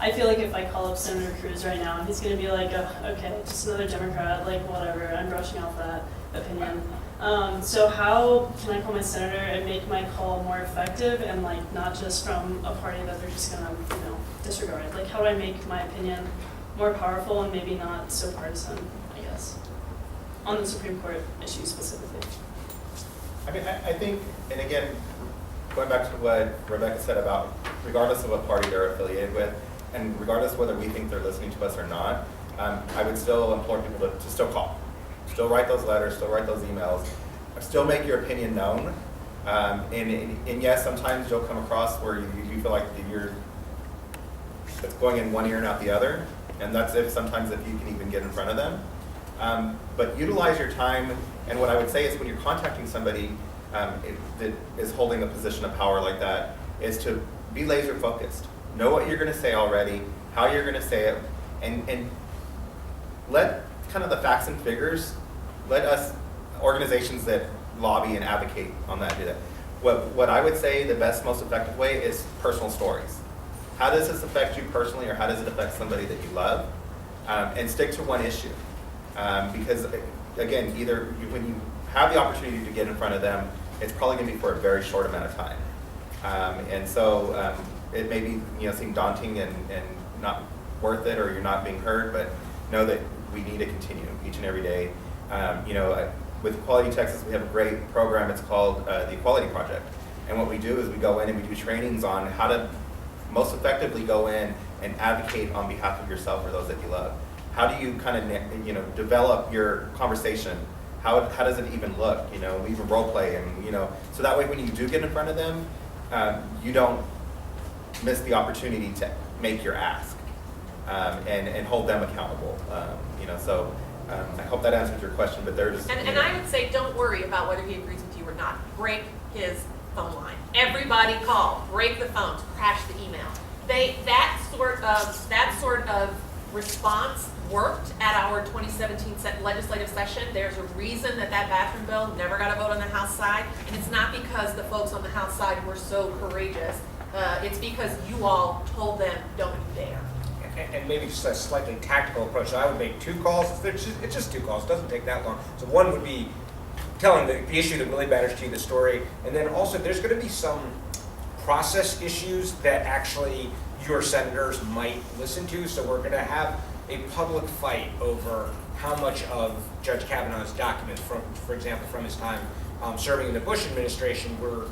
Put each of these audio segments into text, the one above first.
I feel like if I call up Senator Cruz right now, he's going to be like, oh, okay, just another Democrat, like whatever, I'm brushing off that opinion. So how can I call my senator and make my call more effective and like not just from a party that they're just going to, disregard? Like how do I make my opinion more powerful and maybe not so partisan, I guess, on the Supreme Court issue specifically? I mean, I think, and again, going back to what Rebecca said about regardless of what party they're affiliated with, and regardless whether we think they're listening to us or not, I would still implore people to still call. Still write those letters, still write those emails, still make your opinion known. And yes, sometimes you'll come across where you feel like it's going in one ear and out the other, and that's sometimes if you can even get in front of them. But utilize your time, and what I would say is when you're contacting somebody that is holding a position of power like that, is to be laser focused. Know what you're going to say already, how you're going to say it, and let kind of the facts and figures, let us, organizations that lobby and advocate on that, do that. What I would say the best, most effective way is personal stories. How does this affect you personally, or how does it affect somebody that you love? And stick to one issue. Because again, either when you have the opportunity to get in front of them, it's probably going to be for a very short amount of time. And so it may be seem daunting and not worth it, or you're not being heard, but know that we need to continue each and every day. With Equality Texas, we have a great program. It's called the Equality Project. And what we do is we go in and we do trainings on how to most effectively go in and advocate on behalf of yourself or those that you love. How do you kind of develop your conversation? How does it even look? Even role play, and so that way when you do get in front of them, you don't miss the opportunity to make your ask and hold them accountable. So I hope that answers your question. But there's and I would say don't worry about whether he agrees with you or not. Break his phone line. Everybody call. Break the phones. Crash the email. That sort of response worked at our 2017 legislative session. There's a reason that bathroom bill never got a vote on the House side, and it's not because the folks on the House side were so courageous. It's because you all told them, don't you dare. And maybe just a slightly tactical approach. So I would make 2 calls. It's just 2 calls. It doesn't take that long. So one would be telling the issue that really matters to you, the story, and then also there's going to be some process issues that actually your senators might listen to. So we're going to have a public fight over how much of Judge Kavanaugh's documents, for example, from his time serving in the Bush administration, we're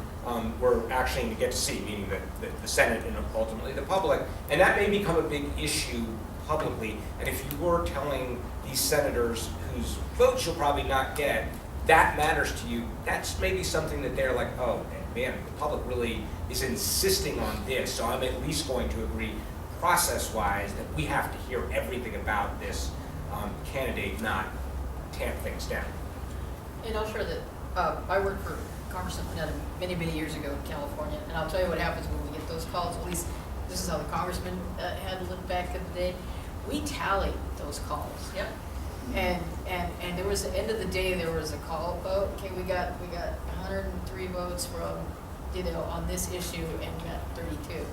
actually going to get to see, meaning the Senate and ultimately the public. And that may become a big issue publicly. And if you were telling these senators whose votes you'll probably not get, that matters to you, that's maybe something that they're like, oh man, the public really is insisting on this, so I'm at least going to agree process-wise that we have to hear everything about this candidate, not tamp things down. And I'll share that I worked for Congressman Panetta many, many years ago in California, and I'll tell you what happens when we get those calls. At least this is how the congressman handled it back in the day. We tallied those calls. Yep. And there was, at the end of the day, there was a call vote. Okay, we got 103 votes from, on this issue, and we got 32.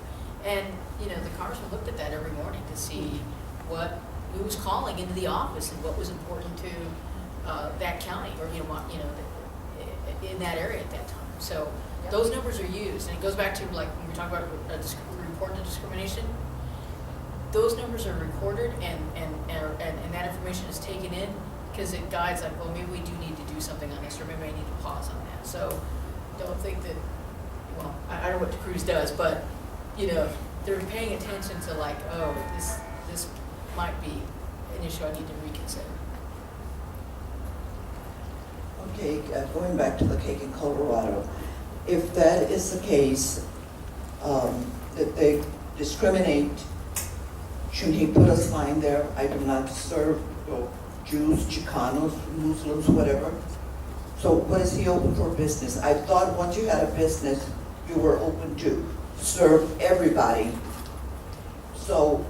And the congressman looked at that every morning to see who was calling into the office and what was important to that county, or in that area at that time. So those numbers are used, and it goes back to like when we talk about reporting discrimination. Those numbers are recorded, and that information is taken in because it guides like, well, maybe we do need to do something on this, or maybe I need to pause on that. So don't think that, well, I don't know what Cruz does, but they're paying attention to like, oh, this might be an issue I need to reconsider. Okay, going back to the cake in Colorado, if that is the case, that they discriminate, should he put a sign there, I do not serve Jews, Chicanos, Muslims, whatever? So what is he open for business? I thought once you had a business, you were open to serve everybody. So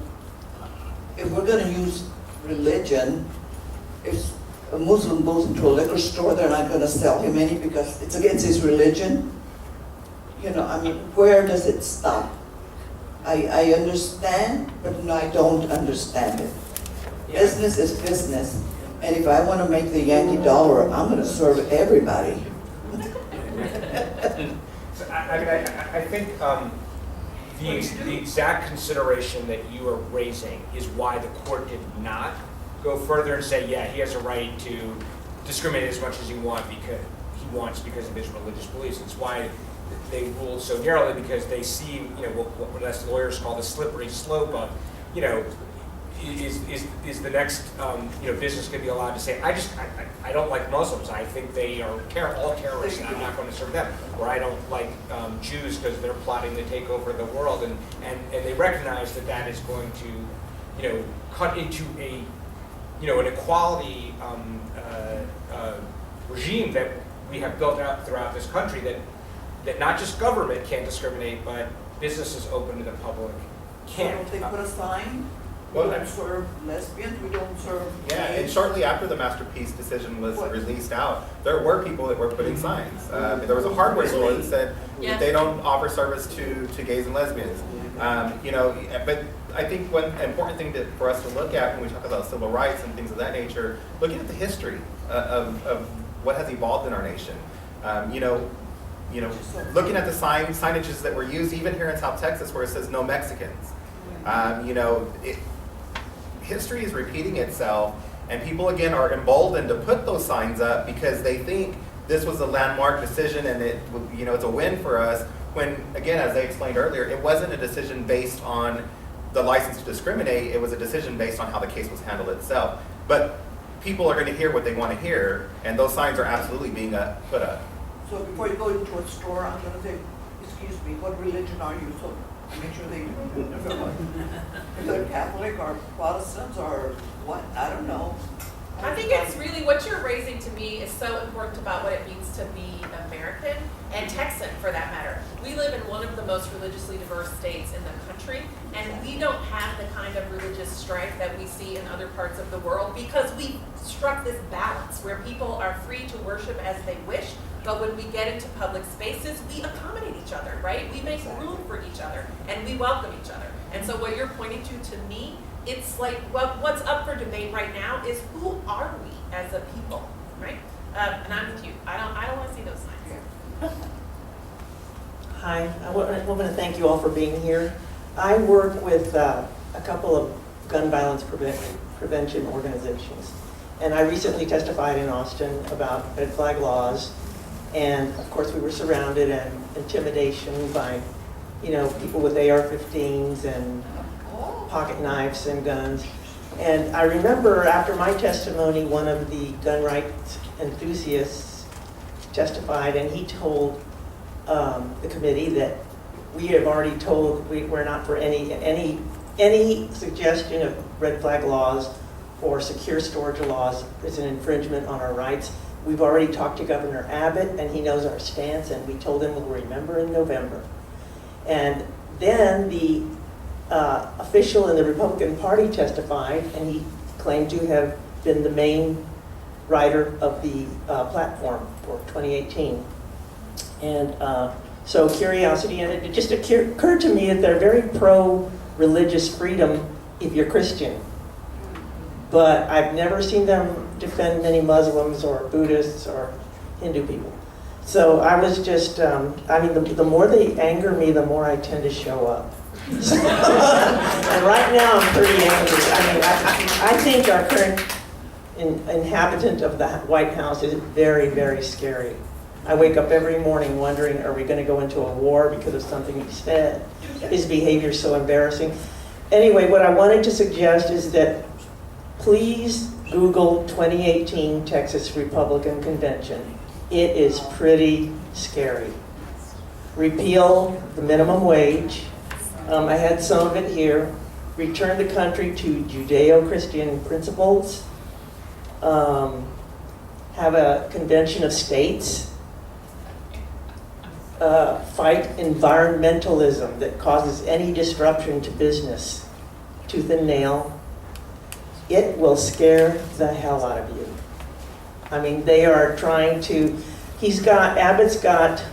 if we're going to use religion, if a Muslim goes into a liquor store, they're not going to sell him any because it's against his religion. Where does it stop? I understand, but no, I don't understand it. Business is business, and if I want to make the Yankee dollar, I'm going to serve everybody. So I think the exact consideration that you are raising is why the court did not go further and say, yeah, he has a right to discriminate as much as he wants because of his religious beliefs. It's why they ruled so narrowly, because they see, what us lawyers call the slippery slope of, is the next business going to be allowed to say, I don't like Muslims, I think they are all terrorists and I'm not going to serve them, or I don't like Jews because they're plotting to take over the world, and they recognize that is going to cut into an equality regime that we have built out throughout this country, that not just government can't discriminate, but businesses open to the public can't. Don't they put a sign? We Well, don't serve lesbians, we don't serve Yeah, and gays. shortly after the Masterpiece decision was What? released out, there were people that were putting signs. There was a hardware store that said Yeah. they don't offer service to gays and lesbians. But I think one important thing for us to look at when we talk about civil rights and things of that nature, looking at the history of what has evolved in our nation. Looking at the signages that were used even here in South Texas, where it says no Mexicans. History is repeating itself, and people again are emboldened to put those signs up because they think this was a landmark decision and it's a win for us. When again, as they explained earlier, it wasn't a decision based on the license to discriminate. It was a decision based on how the case was handled itself. But people are going to hear what they want to hear, and those signs are absolutely being put up. So before you go into a store, I'm gonna say, excuse me, what religion are you? So make sure they, if they're Catholic or Protestants or what, I don't know. I think it's really, what you're raising to me is so important about what it means to be American and Texan for that matter. We live in one of the most religiously diverse states in the country, and we don't have the kind of religious strife that we see in other parts of the world because we struck this balance where people are free to worship as they wish, but when we get into public spaces, we accommodate each other, right? We make room for each other, and we welcome each other. And so what you're pointing to me, it's like, well, what's up for debate right now is who are we as a people, right? And I'm with you. I don't want to see those signs. Hi, I want to thank you all for being here. I work with a couple of gun violence prevention organizations, and I recently testified in Austin about red flag laws, and of course we were surrounded and intimidation by, people with AR-15s and pocket knives and guns. And I remember after my testimony, one of the gun rights enthusiasts testified, and he told the committee that we have already told we're not for any suggestion of red flag laws or secure storage laws is an infringement on our rights. We've already talked to Governor Abbott, and he knows our stance, and we told him we'll remember in November. And then the official in the Republican Party testified, and he claimed to have been the main writer of the platform for 2018. And so curiosity, and it just occurred to me that they're very pro-religious freedom if you're Christian. But I've never seen them defend many Muslims or Buddhists or Hindu people. So I was just, the more they anger me, the more I tend to show up. And right now I'm pretty angry. I think our current inhabitant of the White House is very, very scary. I wake up every morning wondering, are we going to go into a war because of something he said? His behavior is so embarrassing. Anyway, what I wanted to suggest is that please Google 2018 Texas Republican Convention. It is pretty scary. Repeal the minimum wage. I had some of it here. Return the country to Judeo-Christian principles. Have a convention of states. Fight environmentalism that causes any disruption to business, tooth and nail. It will scare the hell out of you. They are trying to, Abbott's got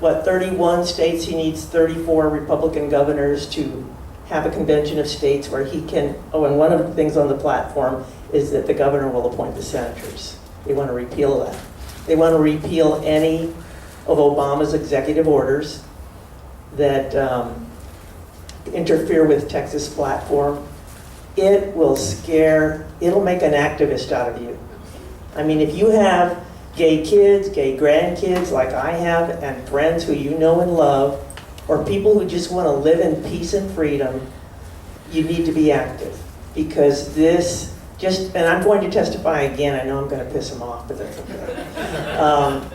31 states, he needs 34 Republican governors to have a convention of states where he can, and one of the things on the platform is that the governor will appoint the senators. They want to repeal that. They want to repeal any of Obama's executive orders that interfere with Texas platform. It'll make an activist out of you. I mean, if you have gay kids, gay grandkids like I have, and friends who you know and love, or people who just want to live in peace and freedom, you need to be active. Because and I'm going to testify again, I know I'm going to piss them off, but that's okay.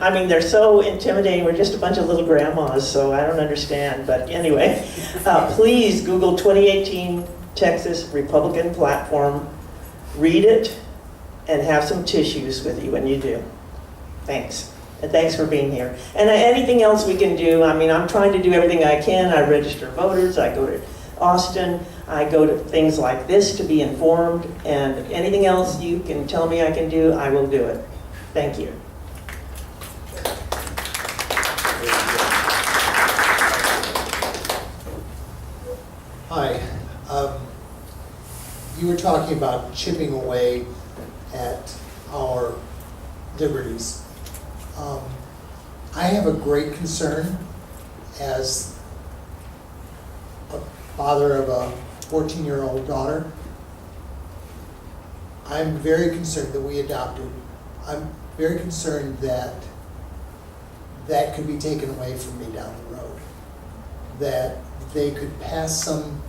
I mean, they're so intimidating, we're just a bunch of little grandmas, so I don't understand. But anyway, please Google 2018 Texas Republican platform, read it, and have some tissues with you when you do. Thanks. And thanks for being here. And anything else we can do, I mean, I'm trying to do everything I can. I register voters, I go to Austin, I go to things like this to be informed, and anything else you can tell me I can do, I will do it. Thank you. Hi. You were talking about chipping away at our liberties. I have a great concern as a father of a 14-year-old daughter. I'm very concerned that we adopted. I'm very concerned that that could be taken away from me down the road. That they could pass some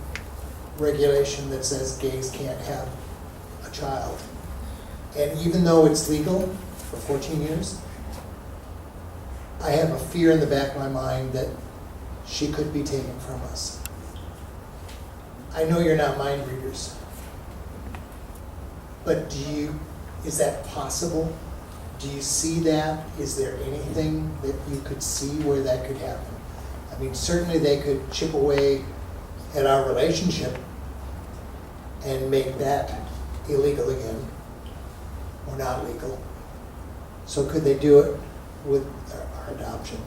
regulation that says gays can't have a child. And even though it's legal for 14 years, I have a fear in the back of my mind that she could be taken from us. I know you're not mind readers, but is that possible? Do you see that? Is there anything that you could see where that could happen? I mean, certainly they could chip away at our relationship and make that illegal again, or not legal. So could they do it with our adoption?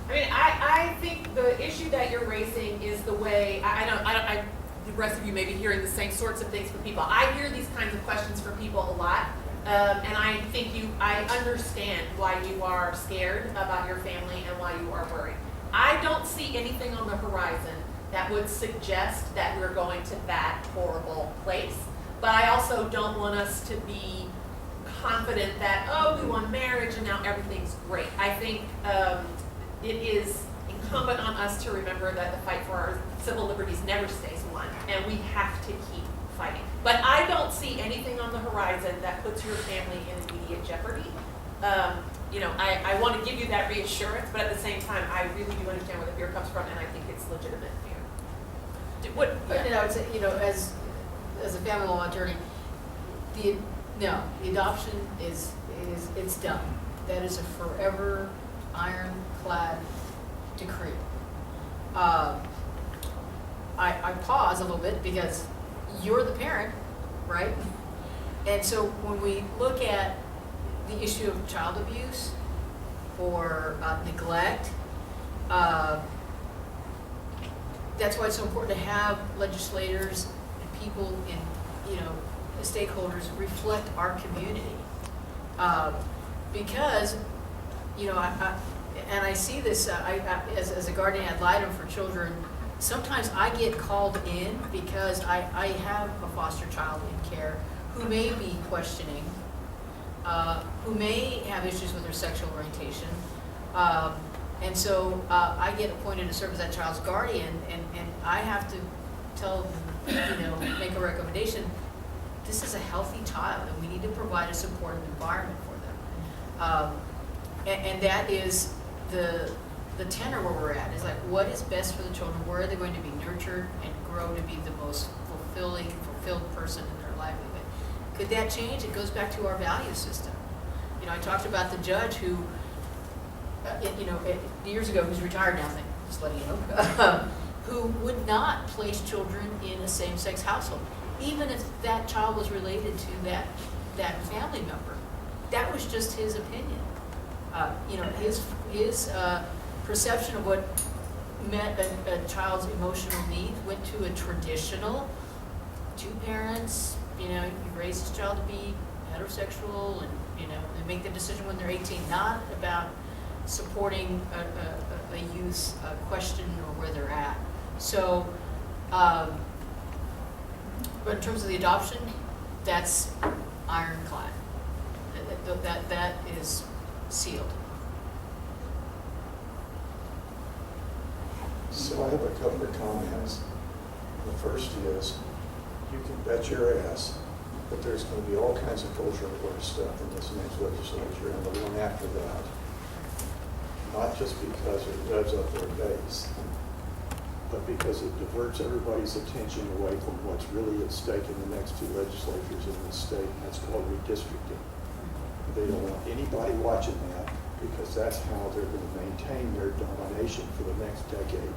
I mean, I think the issue that you're raising is the way, the rest of you may be hearing the same sorts of things from people. I hear these kinds of questions from people a lot, and I think I understand why you are scared about your family and why you are worried. I don't see anything on the horizon that would suggest that we're going to that horrible place, but I also don't want us to be confident that, oh, we won marriage and now everything's great. I think it is incumbent on us to remember that the fight for our civil liberties never stays won, and we have to keep fighting. But I don't see anything on the horizon that puts your family in immediate jeopardy. I want to give you that reassurance, but at the same time, I really do understand where the fear comes from, and I think it's legitimate fear. As a family law attorney, the adoption is done. That is a forever ironclad decree. I pause a little bit because you're the parent, right? And so when we look at the issue of child abuse or neglect, that's why it's so important to have legislators and people in, stakeholders reflect our community. Because, I see this, as a guardian ad litem for children, sometimes I get called in because I have a foster child in care who may be questioning, who may have issues with their sexual orientation. And so I get appointed to serve as that child's guardian, and I have to tell them, make a recommendation. This is a healthy child, and we need to provide a supportive environment for them. And that is the tenor where we're at. Is like, what is best for the children? Where are they going to be nurtured and grow to be the most fulfilled person in their livelihood? Could that change? It goes back to our value system. I talked about the judge who, years ago, who's retired now, just letting you know, who would not place children in a same-sex household, even if that child was related to that family member. That was just his opinion. His perception of what meant a child's emotional need went to a traditional, two parents, you know, you raise this child to be heterosexual and, you know, they make the decision when they're 18, not about supporting a youth's question or where they're at. So, but in terms of the adoption, that's ironclad. That is sealed. So I have a couple of comments. The first is, you can bet your ass that there's going to be all kinds of cultural war stuff in this next legislature and the one after that. Not just because it revs up their base, but because it diverts everybody's attention away from what's really at stake in the next two legislatures in this state, and that's called redistricting. They don't want anybody watching that because that's how they're going to maintain their domination for the next decade.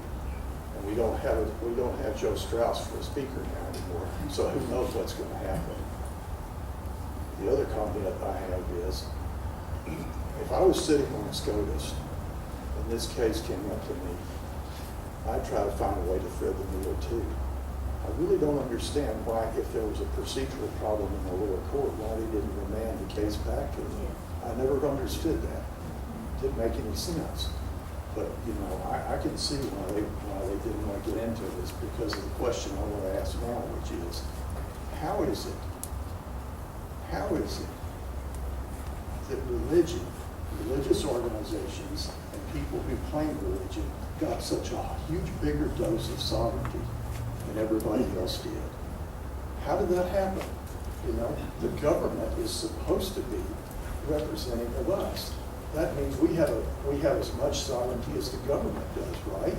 And we don't have Joe Strauss for a speaker now anymore, so who knows what's going to happen. The other comment I have is, if I was sitting on a SCOTUS and this case came up to me, I'd try to find a way to thread the needle too. I really don't understand why, if there was a procedural problem in the lower court, why they didn't remand the case back to them. I never understood that. Didn't make any sense. But, you know, I can see why they didn't want to get into this, because of the question I want to ask now, which is, how is it that religious organizations and people who claim religion got such a huge bigger dose of sovereignty than everybody else did? How did that happen? You know, the government is supposed to be representative of us. That means we have as much sovereignty as the government does, right?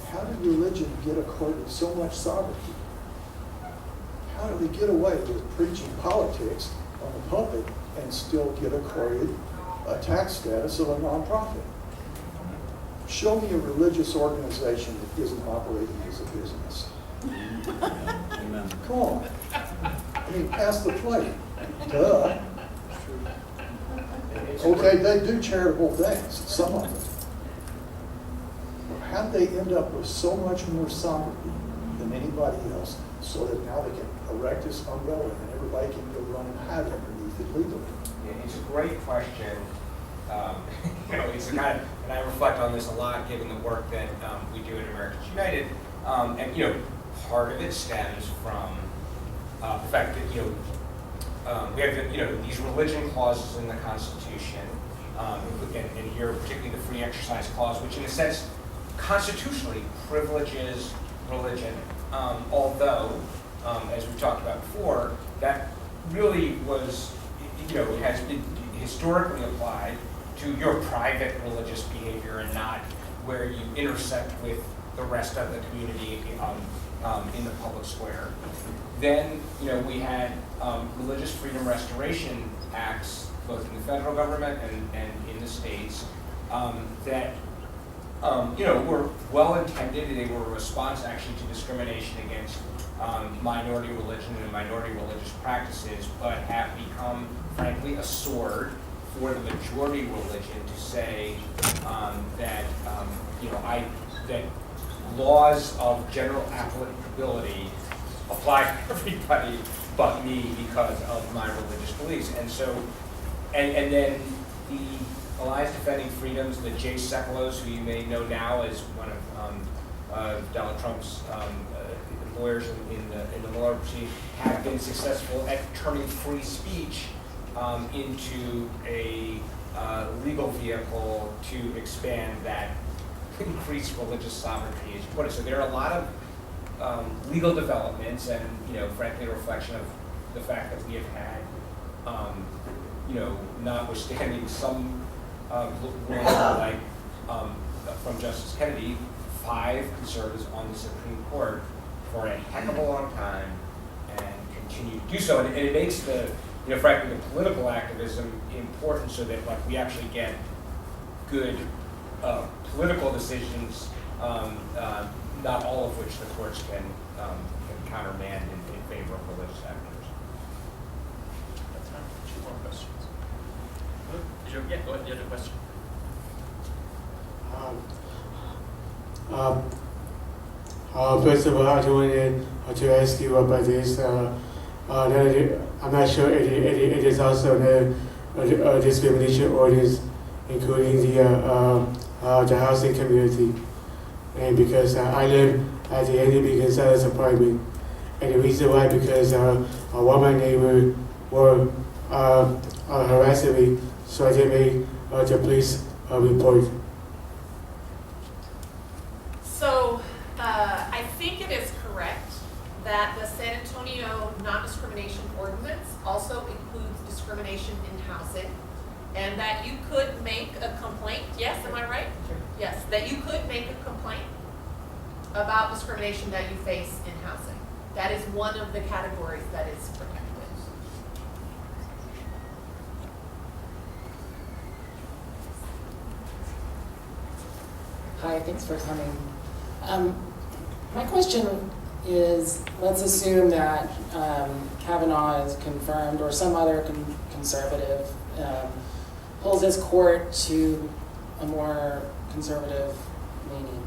How did religion get accorded so much sovereignty? How do they get away with preaching politics on the pulpit and still get accorded a tax status of a nonprofit? Show me a religious organization that isn't operating as a business. Amen. Come on. I mean, pass the plate. Duh. Okay, they do charitable things, some of them. How did they end up with so much more sovereignty than anybody else, so that now they can erect this umbrella and everybody can go run and hide underneath it legally? Yeah, it's a great question. You know, it's the kind of, and I reflect on this a lot, given the work that we do at Americans United. And you know, part of it stems from the fact that we have these religion clauses in the Constitution, and here particularly the free exercise clause, which in a sense constitutionally privileges religion, although as we talked about before, that really was, has been historically applied to your private religious behavior and not where you intersect with the rest of the community in the public square. Then, we had religious freedom restoration acts, both in the federal government and in the states, that were well-intended. They were a response actually to discrimination against minority religion and minority religious practices, but have become, frankly, a sword for the majority religion to say that laws of general applicability apply to everybody but me because of my religious beliefs. And so, and then the Alliance Defending Freedoms, the Jay Sekulows, who you may know now as one of Donald Trump's lawyers in the Mueller proceeding, have been successful at turning free speech into a legal vehicle to expand that increased religious sovereignty, as you put it. So there are a lot of legal developments, and frankly, a reflection of the fact that we have had, notwithstanding some rules like from Justice Kennedy, 5 conservatives on the Supreme Court for a heck of a long time, and continue to do so. And it makes the frankly, the political activism important, so that we actually get good political decisions, not all of which the courts can countermand in favor of religious actors. That's time for 2 more questions. Go ahead, you had a question. First of all, I wanted to ask you about this. I'm not sure it is also the discrimination ordinance, including the housing community. And because I live at the NDB Gonzalez apartment, and the reason why, because one of my neighbors were harassing me, so I did make the police report. So, I think it is correct that the San Antonio non-discrimination ordinance also includes discrimination in housing, and that you could make a complaint, yes, am I right? Sure. Yes, that you could make a complaint about discrimination that you face in housing. That is one of the categories that is protected. Hi, thanks for coming. My question is, let's assume that Kavanaugh is confirmed or some other conservative pulls his court to a more conservative leaning.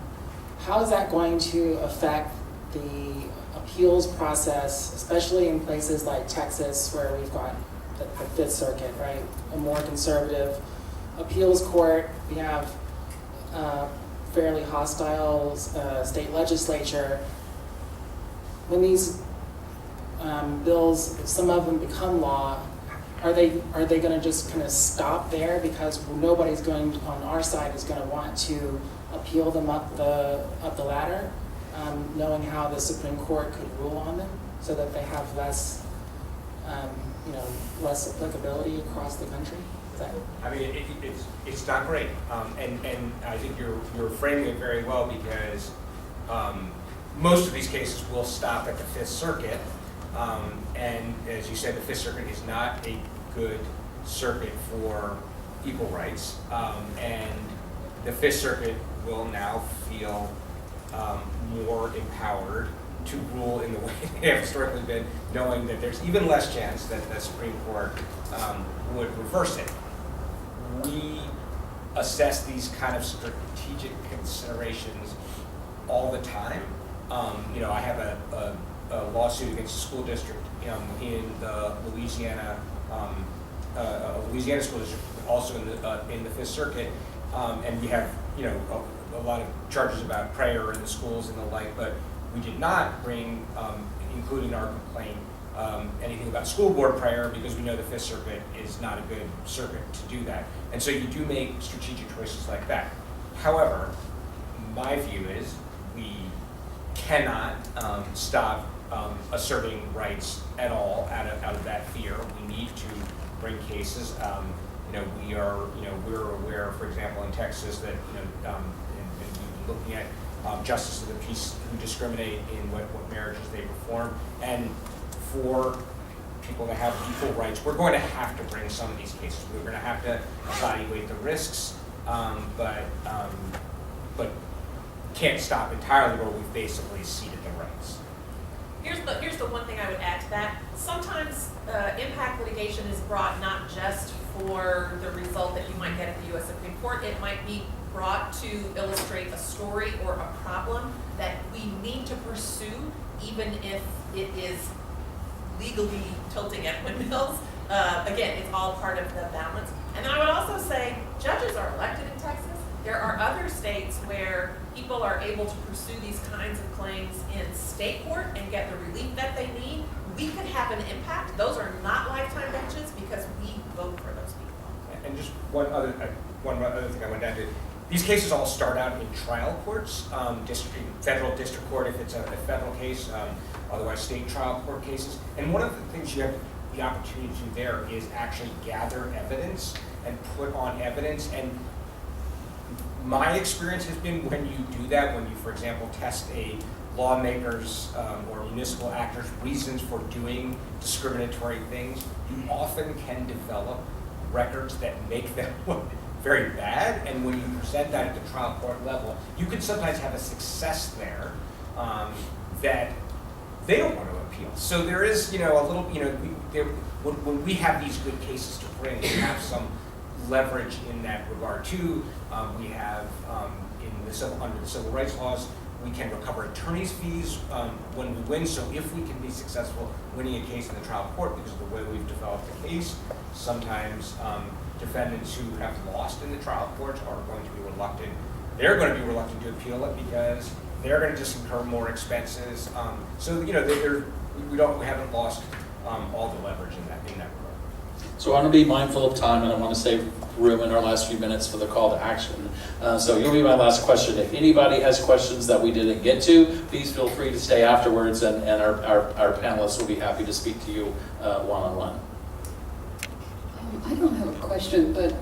How is that going to affect the appeals process, especially in places like Texas where we've got the Fifth Circuit, right? A more conservative appeals court. We have fairly hostile state legislature. When these bills, some of them become law, are they going to just kind of stop there because nobody's going on our side is going to want to appeal them up the ladder, knowing how the Supreme Court could rule on them, so that they have less less applicability across the country? I mean, it's not great, and I think you're framing it very well, because most of these cases will stop at the Fifth Circuit, and as you said, the Fifth Circuit is not a good circuit for equal rights, and the Fifth Circuit will now feel more empowered to rule in the way they have historically been, knowing that there's even less chance that the Supreme Court would reverse it. We assess these kind of strategic considerations all the time. I have a lawsuit against a school district in the Louisiana school district, also in the Fifth Circuit, and we have a lot of charges about prayer in the schools and the like, but we did not bring, including our complaint, anything about school board prayer, because we know the Fifth Circuit is not a good circuit to do that. And so you do make strategic choices like that. However, my view is we cannot stop asserting rights at all out of that fear. We need to bring cases. We're aware, for example, in Texas that and we've been looking at justices of the peace who discriminate in what marriages they perform, and for people to have equal rights, we're going to have to bring some of these cases. We're going to have to evaluate the risks, but can't stop entirely where we've basically ceded the rights. Here's the one thing I would add to that. Sometimes impact litigation is brought not just for the result that you might get at the U.S. Supreme Court. It might be brought to illustrate a story or a problem that we need to pursue, even if it is legally tilting at windmills. Again, it's all part of the balance. And then I would also say judges are elected in Texas. There are other states where people are able to pursue these kinds of claims in state court and get the relief that they need. We could have an impact. Those are not lifetime benches because we vote for those people. And just one other thing I went down to. These cases all start out in trial courts, federal district court if it's a federal case, otherwise state trial court cases. And one of the things you have the opportunity to do there is actually gather evidence and put on evidence. And my experience has been when you do that, when you, for example, test a lawmaker's or municipal actor's reasons for doing discriminatory things, you often can develop records that make them look very bad. And when you present that at the trial court level, you could sometimes have a success there that they don't want to appeal. So there is, a little, when we have these good cases to bring, we have some leverage in that regard too. We have under the civil rights laws. We can recover attorney's fees when we win. So if we can be successful winning a case in the trial court because of the way we've developed the case, sometimes defendants who have lost in the trial court are going to be reluctant. They're going to be reluctant to appeal it because they're going to just incur more expenses. So we haven't lost all the leverage in that regard. So I want to be mindful of time, and I want to save room in our last few minutes for the call to action. So you'll be my last question. If anybody has questions that we didn't get to, please feel free to stay afterwards, and our panelists will be happy to speak to you one-on-one. I don't have a question, but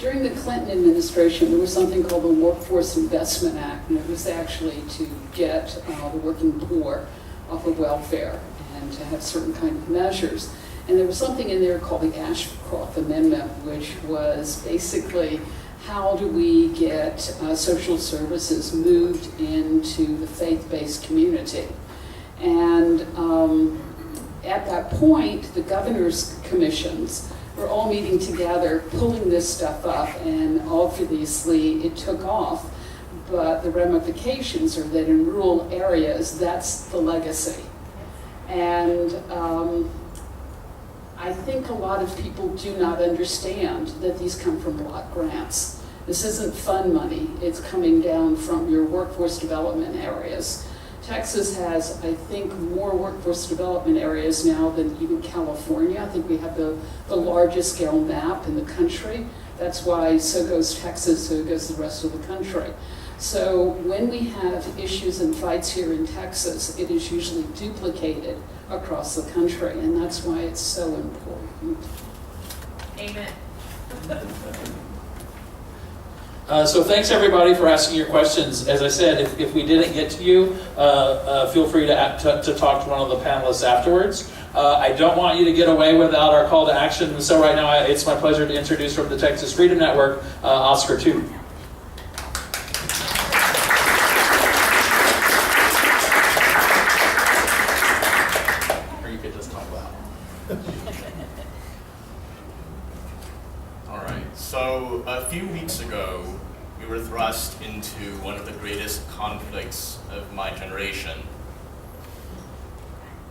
during the Clinton administration, there was something called the Workforce Investment Act, and it was actually to get the working poor off of welfare and to have certain kind of measures. And there was something in there called the Ashcroft Amendment, which was basically how do we get social services moved into the faith-based community. And at that point, the governor's commissions were all meeting together, pulling this stuff up, and obviously it took off. But the ramifications are that in rural areas, that's the legacy. And I think a lot of people do not understand that these come from block grants. This isn't fund money. It's coming down from your workforce development areas. Texas has, I think, more workforce development areas now than even California. I think we have the largest scale map in the country. That's why so goes Texas, so goes the rest of the country. So when we have issues and fights here in Texas, it is usually duplicated across the country, and that's why it's so important. Amen. So thanks everybody for asking your questions. As I said, if we didn't get to you, feel free to talk to one of the panelists afterwards. I don't want you to get away without our call to action, so right now it's my pleasure to introduce from the Texas Freedom Network, Oscar Tu. Or you could just talk loud. All right, so a few weeks ago, we were thrust into one of the greatest conflicts of my generation.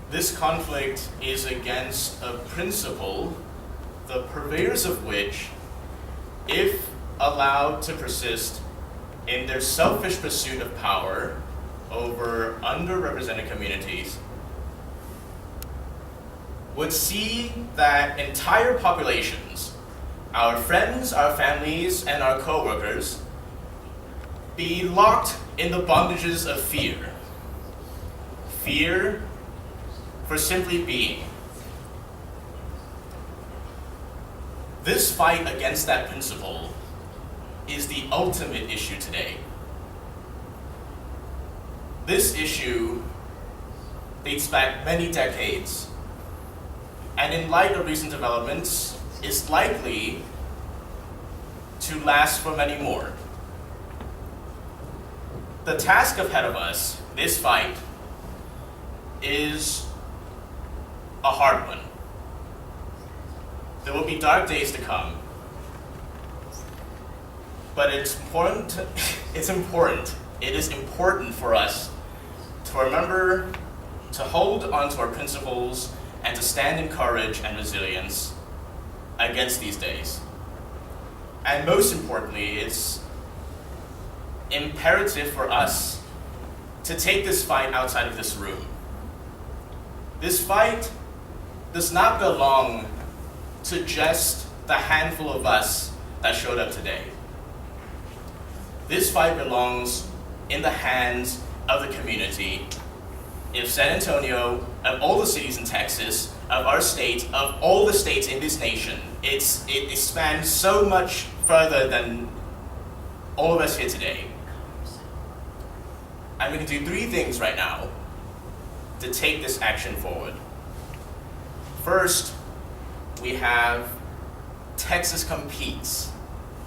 This conflict is against a principle, the purveyors of which, if allowed to persist in their selfish pursuit of power over underrepresented communities, would see that entire populations, our friends, our families, and our co-workers, be locked in the bondages of fear. Fear for simply being. This fight against that principle is the ultimate issue today. This issue dates back many decades, and in light of recent developments, is likely to last for many more. The task ahead of us, this fight, is a hard one. There will be dark days to come, but it is important for us to remember to hold on to our principles and to stand in courage and resilience against these days. And most importantly, it's imperative for us to take this fight outside of this room. This fight does not belong to just the handful of us that showed up today. This fight belongs in the hands of the community, of San Antonio, of all the cities in Texas, of our state, of all the states in this nation. It spans so much further than all of us here today. And we can do three things right now to take this action forward. First, we have Texas Competes.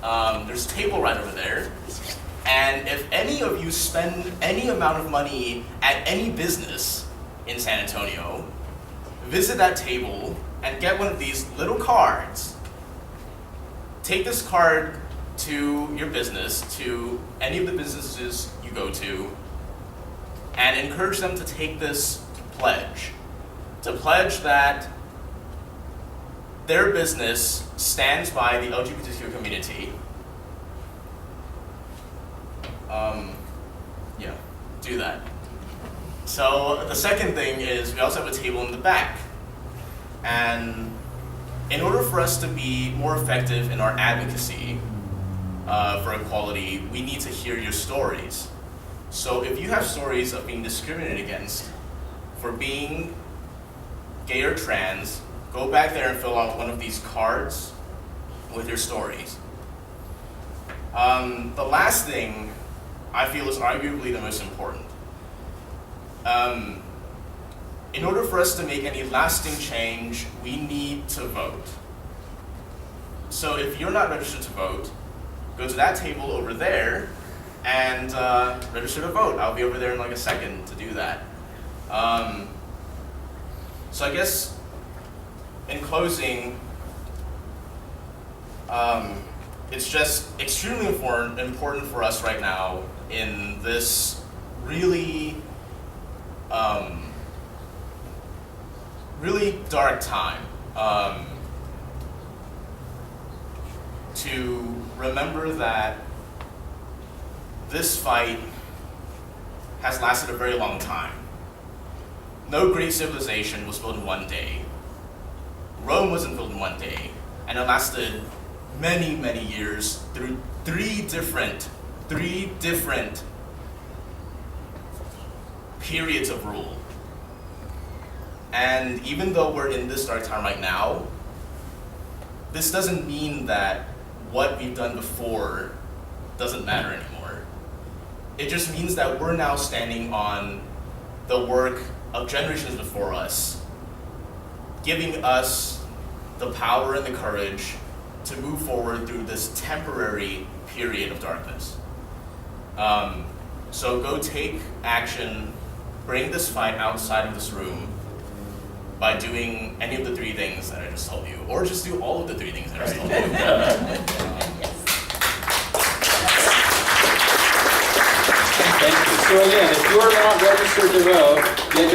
There's a table right over there. And if any of you spend any amount of money at any business in San Antonio, visit that table and get one of these little cards. Take this card to your business, to any of the businesses you go to, and encourage them to take this pledge. To pledge that their business stands by the LGBTQ community. Yeah, do that. So the second thing is we also have a table in the back. And in order for us to be more effective in our advocacy for equality, we need to hear your stories. So if you have stories of being discriminated against for being gay or trans, go back there and fill out one of these cards with your stories. The last thing I feel is arguably the most important. In order for us to make any lasting change, we need to vote. So if you're not registered to vote, go to that table over there and register to vote. I'll be over there in like a second to do that. So I guess in closing, it's just extremely important for us right now in this really really dark time to remember that this fight has lasted a very long time. No great civilization was built in one day. Rome wasn't built in one day, and it lasted many, many years through three different periods of rule. And even though we're in this dark time right now, this doesn't mean that what we've done before doesn't matter anymore. It just means that we're now standing on the work of generations before us, giving us the power and the courage to move forward through this temporary period of darkness. So go take action, bring this fight outside of this room by doing any of the three things that I just told you, or just do all of the three things that I just told you. Thank you. So again, if you are not registered to vote, get your